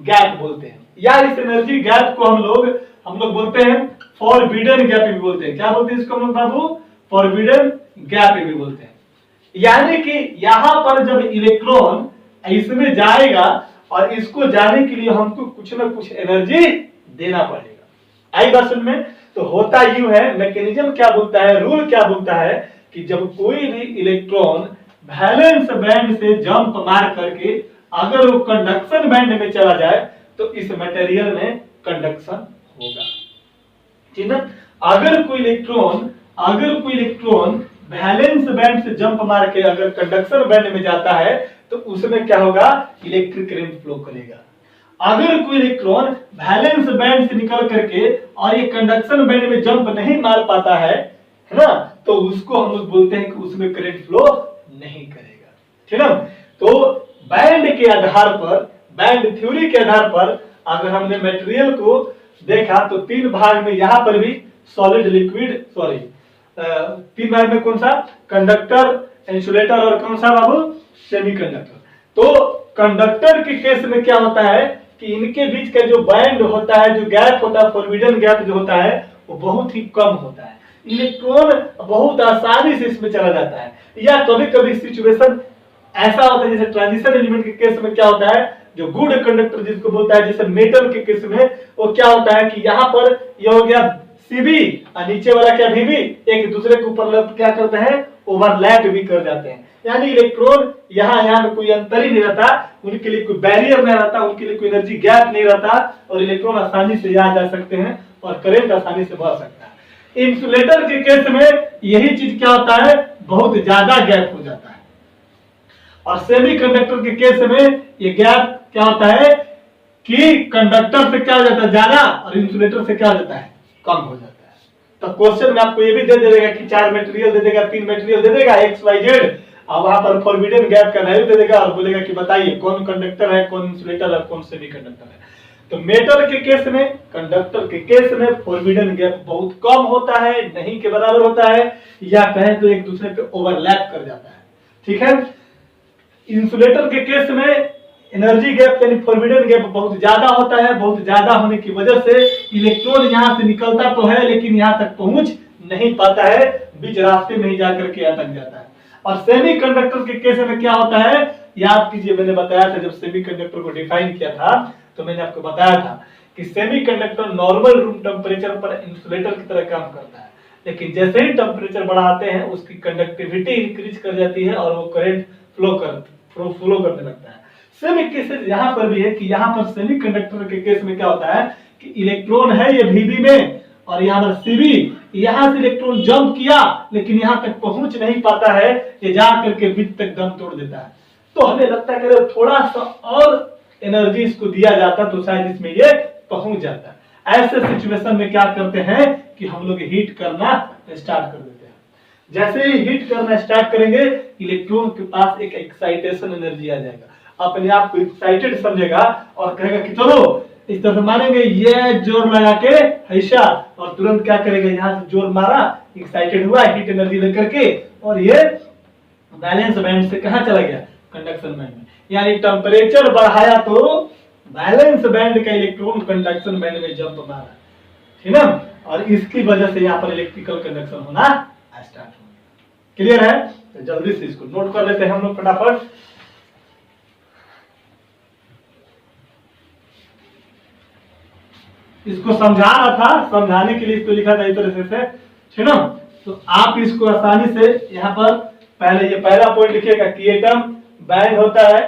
गैप बोलते हैं, या इस एनर्जी गैप को हम लोग बोलते हैं फॉरबिडन गैप भी बोलते हैं। क्या बोलते हैं इसको हम लोग बाबू फॉरबिडन गैप भी बोलते हैं। यानी कि यहां पर जब इलेक्ट्रॉन इसमें जाएगा और इसको जाने के लिए हमको कुछ ना कुछ एनर्जी देना पड़ेगा। आई बात समझ में। तो होता यूं है, मैकेनिज्म क्या बोलता है, रूल क्या बोलता है कि जब कोई भी इलेक्ट्रॉन वैलेंस बैंड से जंप मार करके अगर वो कंडक्शन बैंड में चला जाए तो इस मटेरियल में कंडक्शन होगा, ठीक है। अगर कोई इलेक्ट्रॉन वैलेंस बैंड से जंप मार के अगर कंडक्शन बैंड में जाता है तो उसमें क्या होगा इलेक्ट्रिक करंट फ्लो करेगा। अगर कोई इलेक्ट्रॉन वैलेंस बैंड से निकल करके और ये कंडक्शन बैंड में जंप नहीं मार पाता है ना, तो उसको हम लोग बोलते हैं कि उसमें करंट फ्लो नहीं करेगा, ठीक है। तो बैंड के आधार पर, बैंड थ्योरी के आधार पर अगर हमने मटेरियल को देखा तो 3 भाग में, यहां पर भी सॉलिड लिक्विड 3 भाग में कौन सा कंडक्टर, इंसुलेटर और कौन सा बाबू सेमीकंडक्टर। तो कंडक्टर के केस में क्या होता है कि इनके बीच का जो बैंड होता है, जो गैप होता है, फॉरबिडन गैप जो होता है वो बहुत ही कम होता है, इलेक्ट्रॉन बहुत आसानी से इसमें चला जाता है। या कभी कभी सिचुएशन ऐसा होता है जैसे ट्रांजिशन एलिमेंट के केस में क्या होता है, जो गुड कंडक्टर जिसको बोलता है, जैसे मेटल के केस में वो क्या होता है कि यहाँ पर ये हो गया सीबी और नीचे वाला क्या बीबी एक दूसरे के ऊपर क्या करते हैं ओवरलैप भी कर जाते हैं, यानी इलेक्ट्रॉन यहाँ में कोई अंतर ही नहीं रहता, उनके लिए कोई बैरियर नहीं रहता, उनके लिए कोई एनर्जी गैप नहीं रहता और इलेक्ट्रॉन आसानी से यहाँ जा सकते हैं और करंट आसानी से बह सकता है। इंसुलेटर के केस में यही चीज क्या होता है, बहुत ज्यादा गैप हो जाता है, और सेमीकंडक्टर के केस में ये गैप क्या होता है कि कंडक्टर से क्या हो जाता है ज्यादा और इंसुलेटर से क्या हो जाता है कम हो जाता है। तो क्वेश्चन में आपको ये भी दे देगा कि 4 मटेरियल दे देगा, 3 मटेरियल दे देगा एक्स वाई जेड, और वहां पर फॉरबिडन गैप का वैल्यू दे देगा और बोलेगा कि बताइए कौन कंडक्टर है, कौन इंसुलेटर है, कौन सेमीकंडक्टर है। तो मेटल के केस में, कंडक्टर के केस में फॉरबिडन गैप बहुत कम होता है, नहीं के बराबर होता है, या कहें तो एक दूसरे पे ओवरलैप कर जाता है। ठीक है, इंसुलेटर के केस में एनर्जी गैप यानी फॉरबिडन गैप बहुत ज्यादा होता है, बहुत ज्यादा होने की वजह से इलेक्ट्रॉन यहां से निकलता तो है लेकिन यहां तक पहुंच नहीं पाता है, बीच रास्ते में ही जाकर के अटक जाता है। और सेमीकंडक्टर के केस में क्या होता है, याद कीजिए मैंने बताया था जब सेमीकंडक्टर को डिफाइन किया था तो मैंने आपको बताया था कि सेमीकंडक्टर नॉर्मल रूम टेम्परेचर पर इंसुलेटर की तरह काम करता है, लेकिन जैसे ही टेम्परेचर बढ़ाते हैं उसकी कंडक्टिविटी इंक्रीज कर जाती है और वो करंट फ्लो करने लगता है। सेमी केसेस यहाँ पर भी है कि यहाँ पर सेमीकंडक्टर के केस में क्या होता है कि इलेक्ट्रॉन है ये Vb में और यहाँ पर Cb, यहाँ से इलेक्ट्रॉन जंप किया लेकिन यहाँ तक पहुंच नहीं पाता है, ये जा करके बीच तक दम तोड़ देता है। तो हमें लगता है कि अगर थोड़ा सा और एनर्जी इसको दिया जाता तो शायद इसमें ये पहुंच जाता। ऐसे सिचुएशन में क्या करते हैं कि हम लोग हीट करना स्टार्ट कर देते हैं। जैसे ही हीट करना स्टार्ट करेंगे इलेक्ट्रॉन के पास एक एक्साइटेशन एनर्जी आ जाएगा, अपने आप को एक्साइटेड समझेगा और कहेगा कि चलो इस तरह से मारेंगे, ये जोर लगा के ऐसा, और तुरंत क्या करेगा यहाँ से जोर मारा, एक्साइटेड हुआ हीट एनर्जी लेकर के, और ये बैलेंस बैंड से कहाँ चला गया, कंडक्शन बैंड में। यानी टेम्परेचर बढ़ाया तो बैलेंस बैंड का इलेक्ट्रॉन कंडक्शन बैंड में जंप मारा, ठीक ना, और इसकी वजह से यहाँ पर इलेक्ट्रिकल कंडक्शन होना स्टार्ट हो गया। क्लियर है? तो जल्दी से इसको नोट कर लेते हैं हम लोग फटाफट। इसको समझा रहा था, समझाने के लिए इसको लिखा था इस तरह से, ठीक ना। तो आप इसको आसानी से यहाँ पर पहले ये पहला पॉइंट लिखिएगा कि एटम बैंड होता है,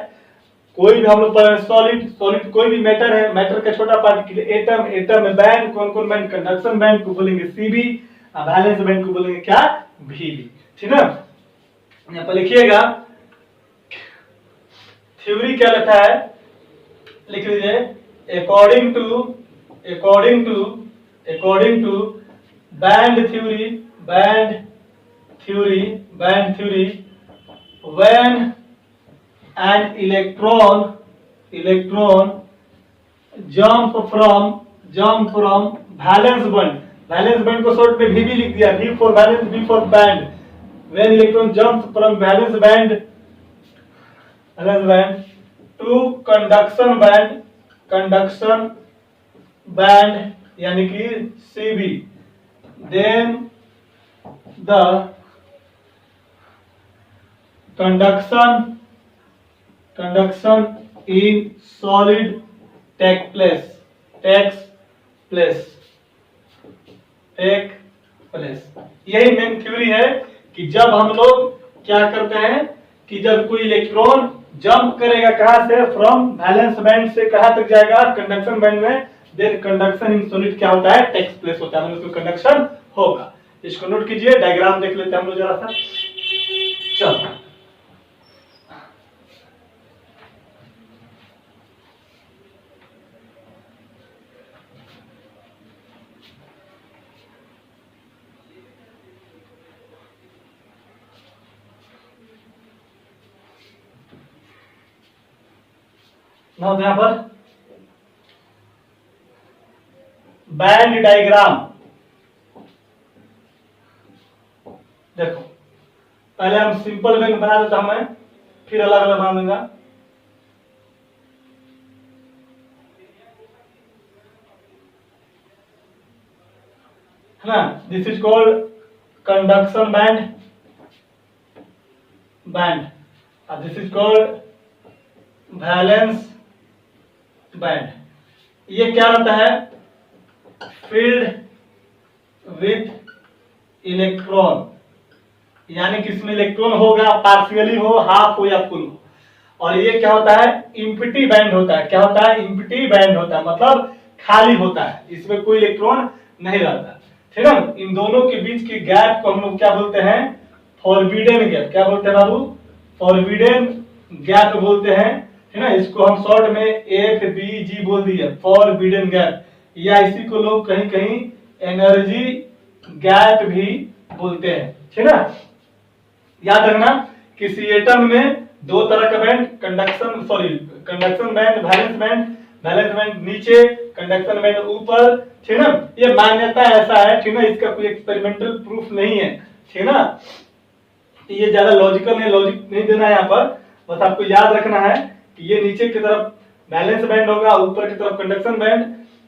कोई भी हम लोग सॉलिड कोई भी मैटर है, मैटर का छोटा पार्ट के लिए एटम में बैंड, कौन कौन बैंड, कंडक्शन बैंड को बोलेंगे Cb, बैलेंस बैंड को बोलेंगे क्या, Vb, ठीक ना। यहाँ पर लिखिएगा थ्योरी क्या लिखा है, लिख लीजिए according to band theory when an electron jump from valence band को शॉर्ट में Vb लिख दिया, V for valence, B for band, when electron jumps from valence band to conduction band यानी कि Cb, then the conduction in solid takes place। यही main theory है कि जब हम लोग क्या करते हैं कि जब कोई इलेक्ट्रॉन जंप करेगा कहां से, फ्रॉम वैलेंस बैंड से कहां तक जाएगा, कंडक्शन बैंड में, देन कंडक्शन इन सॉलिड क्या होता है, टेक्स प्लेस होता है, मतलब कंडक्शन होगा। इसको नोट कीजिए, डायग्राम देख लेते हैं हम लोग जरा सा। चलो ना, यहां पर बैंड डायग्राम देखो, पहले हम सिंपल बैंड बना देता हूं मैं, फिर अलग अलग बना दूंगा। है ना, this is called conduction band और this is called valence band. ये क्या रहता है, फील्ड विथ इलेक्ट्रॉन, यानी कि इसमें इलेक्ट्रॉन होगा पार्शियली हो, हाफ हो या फुल हो। और ये क्या होता है, इम्प्टी बैंड होता है। क्या होता है, इम्प्टी बैंड होता है, मतलब खाली होता है, इसमें कोई इलेक्ट्रॉन नहीं रहता। ठीक है, इन दोनों के बीच की गैप को हम लोग क्या बोलते हैं, फॉरबिडन गैप। क्या बोलते हैं बाबू, फॉरबिडन गैप बोलते हैं। है ना, इसको हम शॉर्ट में FBG बोल दिए, फॉरबिडन गैप, या इसी को लोग कहीं कहीं एनर्जी गैप भी बोलते हैं। ठीक है, याद रखना किसी एटम में दो तरह का band, conduction band, valence band नीचे, कंडक्शन बैंड ऊपर। ठीक ना, ये मान्यता ऐसा है। ठीक ना, इसका कोई एक्सपेरिमेंटल प्रूफ नहीं है। ठीक ना, ये ज्यादा लॉजिकल है, लॉजिक नहीं देना है यहाँ पर, बस आपको याद रखना है कि ये नीचे की तरफ बैलेंस बैंड होगा, ऊपर की तरफ कंडक्शन बैंड।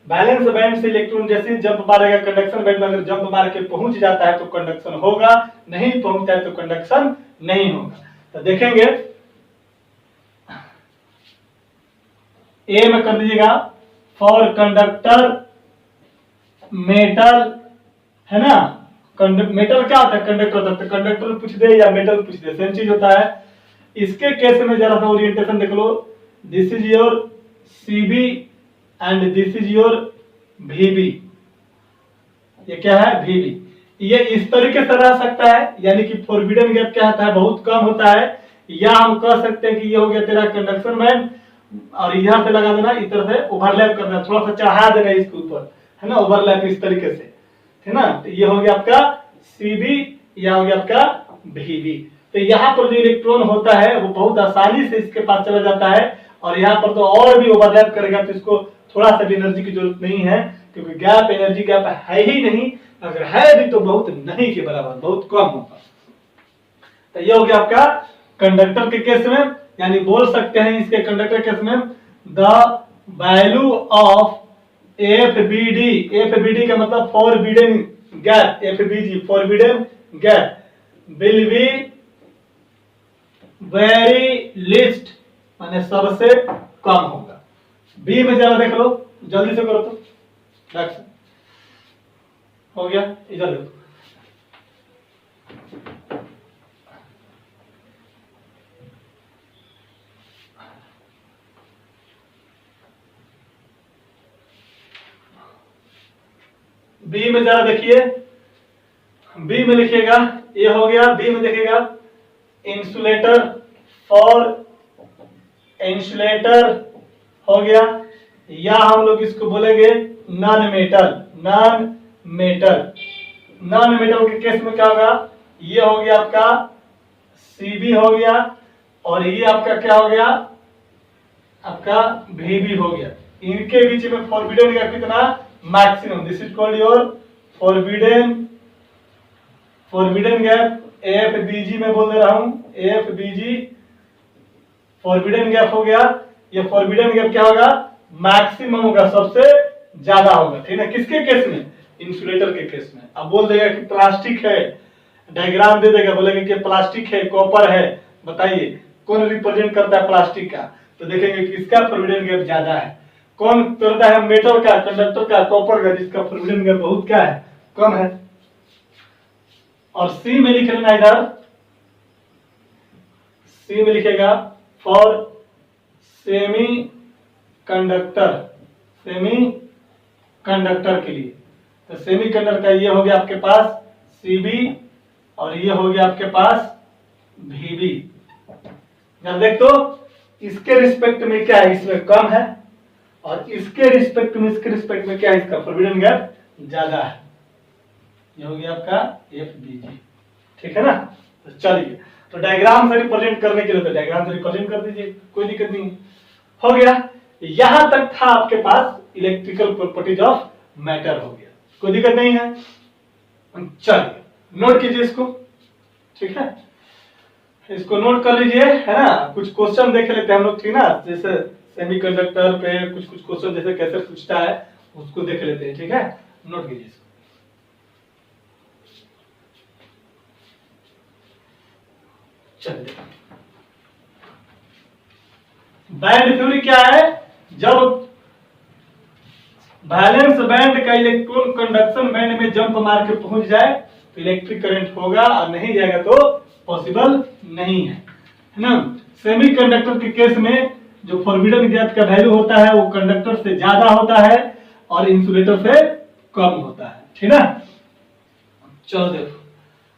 बैलेंस बैंड से इलेक्ट्रॉन जैसे ही जंप मारेगा, कंडक्शन बैंड में अगर जंप मार के पहुंच जाता है तो कंडक्शन होगा, नहीं पहुंचता है तो कंडक्शन नहीं होगा। तो देखेंगे, ए में कर दीजिएगा फॉर कंडक्टर मेटल, है ना। मेटल क्या होता है, कंडक्टर होता है, तो कंडक्टर पूछ दे या मेटल पूछ दे सेम चीज होता है। इसके केस में जरा सा ओरिएंटेशन देख लो, this is your CB and this is your VB। ये क्या है, VB। ये इस तरीके से रह सकता है, यानी कि फॉरबिडन गैप क्या होता है, बहुत कम होता है। या हम कह सकते हैं कि ये हो गया तेरा कंडक्शन बैंड, और यहां से लगा देना, इधर से ओवरलैप करना, थोड़ा सा चढ़ा देना इसके ऊपर, है ना, ओवरलैप इस तरीके से। है ना, तो ये हो गया आपका CB, या हो गया आपका VB। तो यहाँ पर जो इलेक्ट्रॉन होता है वो बहुत आसानी से इसके पास चला जाता है, और यहाँ पर तो और भी ओवरलैप करेगा, तो इसको थोड़ा सा भी एनर्जी की जरूरत नहीं है, क्योंकि गैप एनर्जी गैप है ही नहीं, अगर है भी तो बहुत नहीं के बराबर, बहुत कम होगा। तो ये हो गया आपका कंडक्टर के केस में, यानी बोल सकते हैं इसके कंडक्टर केस में, द वैल्यू ऑफ FBD का मतलब forbidden gap, FBG forbidden gap will be very list, माने सबसे कम होगा। बी में जरा देख लो, जल्दी से करो तो हो गया, इधर देखो। बी में जरा देखिए, बी में लिखिएगा, ये हो गया। बी में देखिएगा इंसुलेटर, फॉर इंसुलेटर हो गया, या हम लोग इसको बोलेंगे non metal. Non metal, non metal के केस में क्या होगा, ये हो गया आपका CB हो गया, और ये आपका क्या हो गया, आपका VB हो गया। इनके बीच में फॉरबिडन गैप कितना, maximum. This is called your forbidden gap, FBG में बोल दे रहा हूं, FBG फॉरबिडन गैप हो गया। ये फॉरबिडन गैप क्या होगा, मैक्सिमम होगा, सबसे ज्यादा होगा। ठीक है, किसके केस में, इंसुलेटर के केस में। अब बोल देगा कि प्लास्टिक है, डायग्राम दे देगा, बोलेगा कि प्लास्टिक है, कॉपर है, बताइए कौन रिप्रेजेंट करता है प्लास्टिक का, तो देखेंगे कि इसका फॉरबिडन गैप ज्यादा है। कौन करता है मेटल का, कंडक्टर का, कॉपर का, जिसका फॉरबिडन गैप बहुत क्या है, कम है। और सी में लिख लेना, इधर सी में लिखेगा for semi conductor, semi conductor के लिए। तो सेमी कंडक्टर का ये हो गया आपके पास CB, और ये हो गया आपके पास VB। जब देख तो इसके रिस्पेक्ट में क्या है, इसमें कम है, और इसके रिस्पेक्ट में, इसके रिस्पेक्ट में क्या है, इसका फॉरबिडन गैप ज्यादा है। ये हो गया आपका FBG। ठीक है ना, तो चलिए, तो डायग्राम से रिप्रेजेंट करने के लिए तो डायग्राम से रिप्रेजेंट कर दीजिए, कोई दिक्कत नहीं। हो गया, यहां तक था आपके पास इलेक्ट्रिकल प्रॉपर्टीज ऑफ मैटर, हो गया, कोई दिक्कत नहीं है। चलिए नोट कीजिए इसको, ठीक है, इसको नोट कर लीजिए, है ना। कुछ क्वेश्चन देख लेते हैं हम लोग, ठीक ना, जैसे सेमीकंडक्टर पे कुछ क्वेश्चन जैसे कैसे पूछता है उसको देख लेते हैं, ठीक है। नोट कीजिए इसको। चलिए, बैंड थ्योरी क्या है, जब वैलेंस बैंड का इलेक्ट्रॉन कंडक्शन बैंड में जंप मार के पहुंच जाए तो इलेक्ट्रिक करंट होगा, और नहीं जाएगा तो पॉसिबल नहीं है ना। सेमीकंडक्टर के केस में जो फोरबिडन गैस का वैल्यू होता है वो कंडक्टर से ज्यादा होता है और इंसुलेटर से कम होता है, ठीक है। चलो देखो,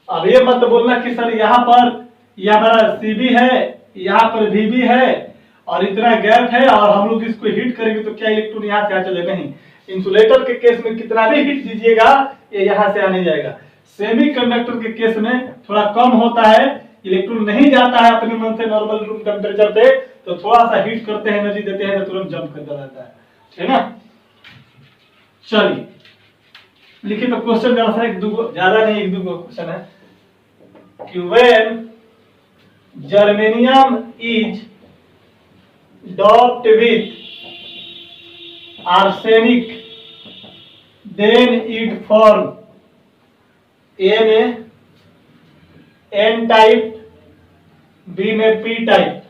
अब ये मत बोलना कि सर यहाँ पर ये हमारा CB है, यहाँ पर VB है और इतना गैप है और हम लोग इसको हीट करेंगे तो क्या इलेक्ट्रॉन यहाँ से आ चले, नहीं। इंसुलेटर के केस में कितना भी हीट दीजिएगा ये यहाँ से आने जाएगा। सेमीकंडक्टर के केस में थोड़ा कम होता है, इलेक्ट्रॉन नहीं जाता है अपने मन से नॉर्मल रूम टेम्परेचर पे, तो थोड़ा सा हीट करते हैं, एनर्जी देते हैं तो तुरंत जंप करता रहता है, ठीक है ना। चलिए लिखिए, तो क्वेश्चन ज्यादा नहीं, एक दो क्वेश्चन है कि when germanium is doped with arsenic then it form a में N टाइप, B में P टाइप।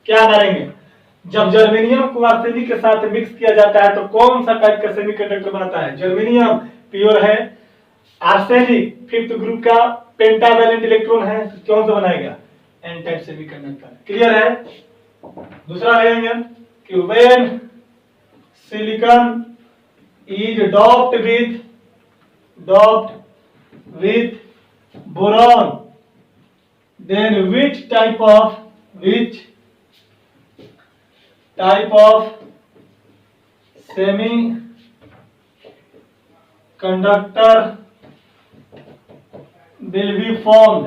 क्या मारेंगे, जब जर्मेनियम को आर्सेनिक के साथ मिक्स किया जाता है तो कौन सा टाइप का सेमीकंडक्टर बनता है। जर्मेनियम प्योर है, आर्सेनिक फिफ्थ ग्रुप का पेंटावैलेंट इलेक्ट्रॉन है, तो कौन सा बनाएगा, N टाइप सेमीकंडक्टर। क्लियर है। दूसरा लेंगे कि when silicon is doped with boron then which type of semiconductor will be formed,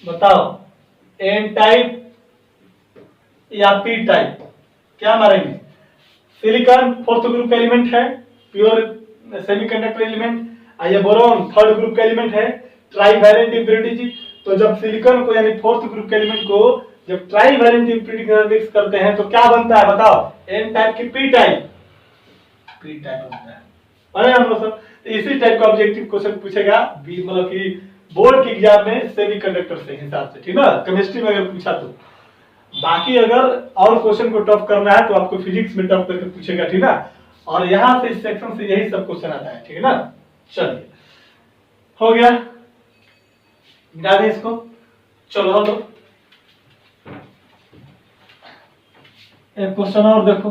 बताओ, N टाइप या P टाइप। क्या मारेंगे, सिलिकॉन फोर्थ ग्रुप का एलिमेंट है, प्योर सेमीकंडक्टर एलिमेंट, ये बोरॉन थर्ड ग्रुप का एलिमेंट है, ट्राईवैलेंट इम्प्योरिटी। तो जब सिलिकॉन को यानी फोर्थ ग्रुप के एलिमेंट को जब ट्राईवैलेंट इम्प्योरिटी के साथ मिक्स करते हैं तो क्या बनता है, बताओ, N टाइप की P टाइप बनता है। अरे हम लोग सब इसी टाइप का ऑब्जेक्टिव क्वेश्चन पूछेगा, मतलब कि बोर्ड के एग्जाम में सेमीकंडक्टर से हिसाब से, ठीक है ना, केमिस्ट्री में अगर पूछा तो। बाकी अगर और क्वेश्चन को टफ करना है तो आपको फिजिक्स में टफ करके पूछेगा, ठीक है। और यहाँ से इस सेक्शन से यही सब क्वेश्चन आता है, ठीक है ना। चलिए हो गया, मिटा दें इसको। चलो हम लोग एक क्वेश्चन और देखो,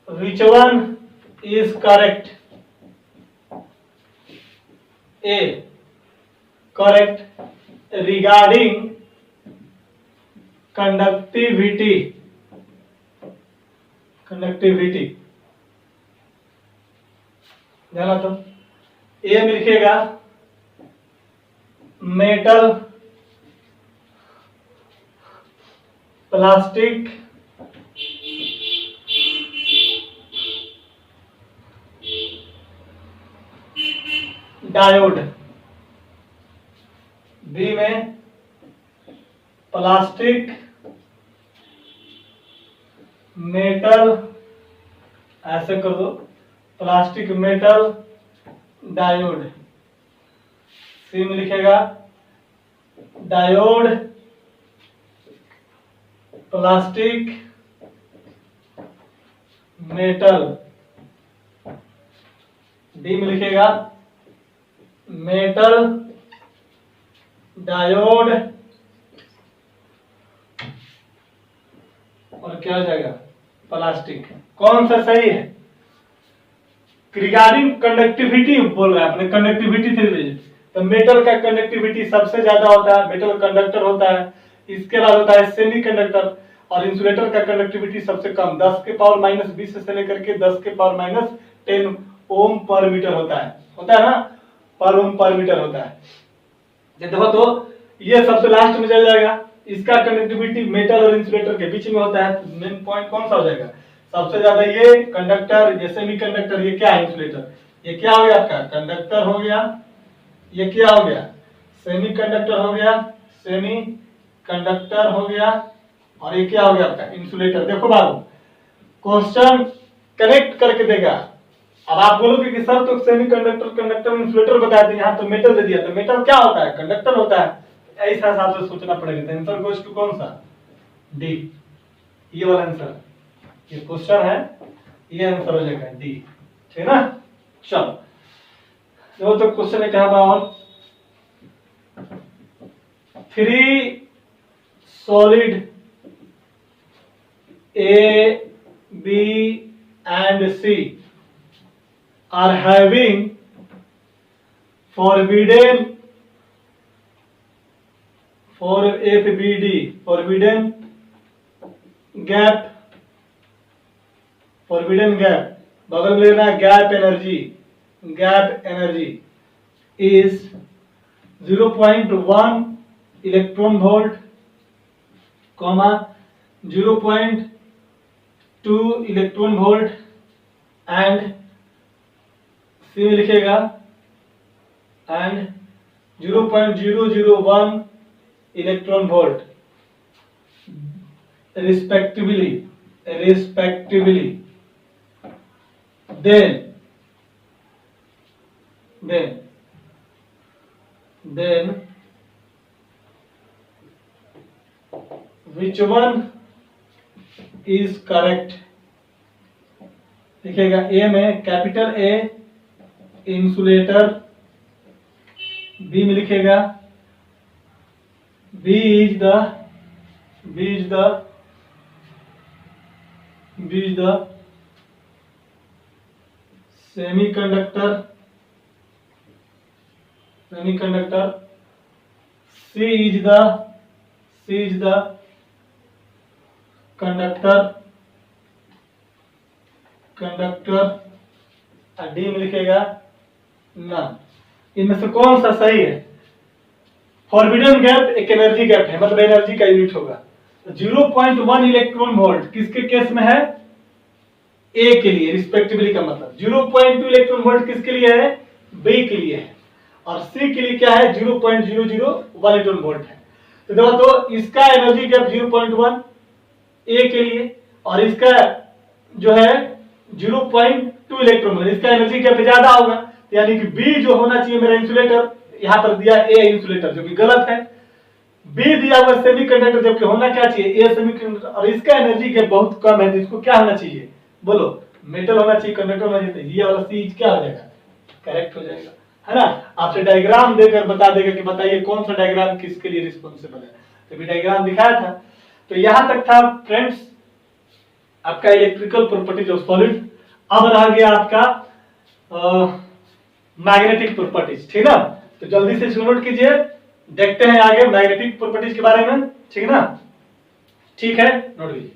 which one is correct? A, correct regarding conductivity ध्यान तो ए में लिखेगा मेटल, प्लास्टिक, डायोड। बी में प्लास्टिक, मेटल, ऐसे कर दो, प्लास्टिक, मेटल, डायोड। सी में लिखेगा डायोड, प्लास्टिक, मेटल। डी में लिखेगा मेटल, डायोड और क्या हो जाएगा, प्लास्टिक। कौन सा सही है, रिगार्डिंग कंडक्टिविटी बोल रहा है, अपने कंडक्टिविटी से रिलेटेड। तो मेटल का कंडक्टिविटी सबसे ज्यादा होता है, मेटल कंडक्टर होता है। इसके बाद होता है सेमीकंडक्टर, और इंसुलेटर का कंडक्टिविटी सबसे कम 10 के पावर -20 से लेकर के 10 के पावर -10 ओम पर मीटर होता है ना, पर ओम पर मीटर होता है। देखो तो ये सबसे लास्ट में चल जाएगा, इसका कंडक्टिविटी मेटल और इंसुलेटर के बीच में होता है। मेन पॉइंट कौन सा हो जाएगा, सबसे ज्यादा ये कंडक्टर, ये सेमीकंडक्टर, ये क्या है, इंसुलेटर। ये क्या हो गया आपका, कंडक्टर हो गया, ये क्या हो गया, सेमीकंडक्टर हो गया, सेमीकंडक्टर हो गया, और ये क्या हो गया आपका, इंसुलेटर। देखो बाबू क्वेश्चन कनेक्ट करके देगा, अब आप बोलोगे कि सर तो सेमीकंडक्टर, कंडक्टर, इंसुलेटर बताया था, यहाँ तो मेटल दे दिया, तो मेटल क्या होता है? कंडक्टर होता है। ऐसा हिसाब से सोचना पड़ेगा। तो आंसर गोज टू कौन सा? डी, ये वाला आंसर। ये क्वेश्चन है, ये आंसर हो जाएगा डी, ठीक है ना। चलो तो क्वेश्चन है क्या और 3 solid A, B and C are having forbidden gap, बगल में लेना gap energy is 0.1 electron volt, 0.2 electron volt and C में लिखेगा and 0.001 electron volt respectively. Then which one is correct? लिखेगा ए में कैपिटल ए इंसुलेटर, बी में लिखेगा B is the semiconductor, C is the conductor, D में लिखेगा none. इनमें से कौन सा सही है? फॉरबिडन गैप एक एनर्जी गैप है, मतलब एनर्जी का यूनिट होगा। 0.1 इलेक्ट्रॉन वोल्ट किसके केस में है? ए के लिए रिस्पेक्टिवली का मतलब। 0.2 इलेक्ट्रॉन वोल्ट किसके लिए है? बी के लिए है। और सी के लिए क्या है? 0.001 इलेक्ट्रॉन वोल्ट है। तो देखो, तो इसका एनर्जी गैप 0.1 ए के लिए, और इसका जो है 0.2 इलेक्ट्रॉन वोल्ट, इसका एनर्जी गैप ज्यादा होगा। तो यानी कि बी जो होना चाहिए मेरा इंसुलेटर, यहाँ पर दिया ए इंसुलेटर, जो कि गलत है। बी दिया हुआ सेमीकंडक्टर, जबकि होना क्या चाहिए? ए सेमीकंडक्टर, और इसका एनर्जी गैप बहुत कम है, तो इसको क्या होना चाहिए? बोलो, मेटल होना चाहिए, कंडक्टर होना चाहिए। ये वाला सी क्या हो जाएगा? करेक्ट हो जाएगा, है ना। आपसे डायग्राम देकर बता देगा कि बताइए कौन सा डायग्राम किसके लिए रिस्पॉन्सिबल है। तो भी डायग्राम दिखाया था। तो यहां तक था फ्रेंड्स आपका इलेक्ट्रिकल प्रॉपर्टीज ऑफ सॉलिड। अब रह गया आपका मैग्नेटिक प्रॉपर्टीज, ठीक ना। तो जल्दी से इसको नोट कीजिए, देखते हैं आगे मैग्नेटिक प्रॉपर्टीज के बारे में, ठीक है ना। ठीक है, नोट कीजिए।